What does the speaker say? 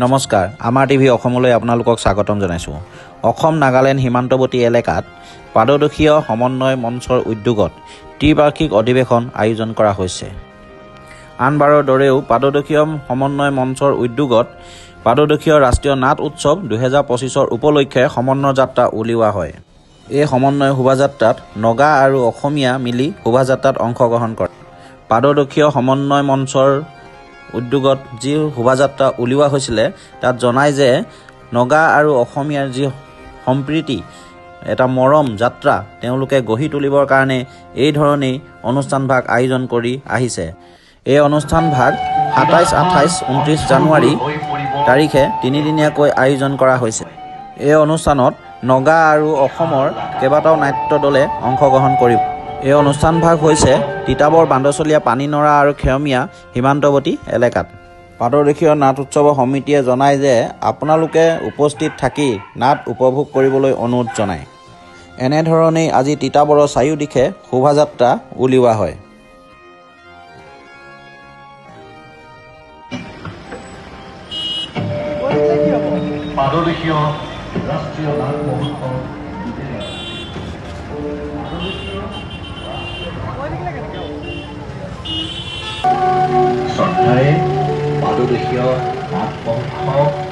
নমস্কাৰ আমাৰ টিভি অসমলৈ আপোনালোকক স্বাগতম জনাইছো। অসম নাগালেণ্ড সীমান্তৱৰ্তী এলেকাত পাদদেশীয় সমন্বয় মঞ্চৰ উদ্যোগত ত্ৰিবাৰ্ষিক অধিৱেশন আয়োজন কৰা হৈছে। আনবাৰৰ দৰেও পাদদেশীয় সমন্বয় মঞ্চৰ উদ্যোগত পাদদেশীয় ৰাষ্ট্ৰীয় নাট উৎসৱ 2025 উপলক্ষে সমন্বয় যাত্ৰা উলিওৱা হয়। এই সমন্বয় শোভাযাত্ৰাত নগা আৰু অসমীয়া মিলি শোভাযাত্ৰাত অংশগ্ৰহণ কৰে। পাদদেশীয় সমন্বয় মঞ্চৰ উদ্যোগত যি শোভাযাত্ৰা উলিওৱা হৈছিলে তাত জনায় যে নগা আৰু অসমীয়াৰ যি সম্প্ৰীতি এটা মৰম যাত্ৰা তেওঁলোকে গঢ়ি তুলিবৰ কাৰণে এই ধৰণেই অনুষ্ঠান ভাগ আয়োজন কৰি আহিছে। এই অনুষ্ঠান ভাগ 27, 28, 29 জানুৱাৰী তাৰিখে তিনিদিনীয়াকৈ আয়োজন কৰা হৈছে। এই অনুষ্ঠানত নগা আৰু অসমৰ কেইবাটাও নাট্য দলে অংশগ্ৰহণ কৰিব। এই অনুষ্ঠান ভাগ হৈছে তিতাবৰ বান্দচলীয়া পানীনৰা আৰু খেৰমীয়া সীমান্তৱৰ্তী এলেকাত। পাদদেশীয় নাট উৎসৱ সমিতিয়ে জনায় যে আপোনালোকে উপস্থিত থাকি নাট উপভোগ কৰিবলৈ অনুৰোধ জনায়। এনেধৰণেই আজি তিতাবৰৰ চাৰিওদিশে শোভাযাত্ৰা উলিওৱা হয়। পাদদেশীয় ৰাষ্ট্ৰীয় নাট মহোৎসৱ শ্ৰদ্ধাৰে পাদদেশীয় নাট মহোৎসৱ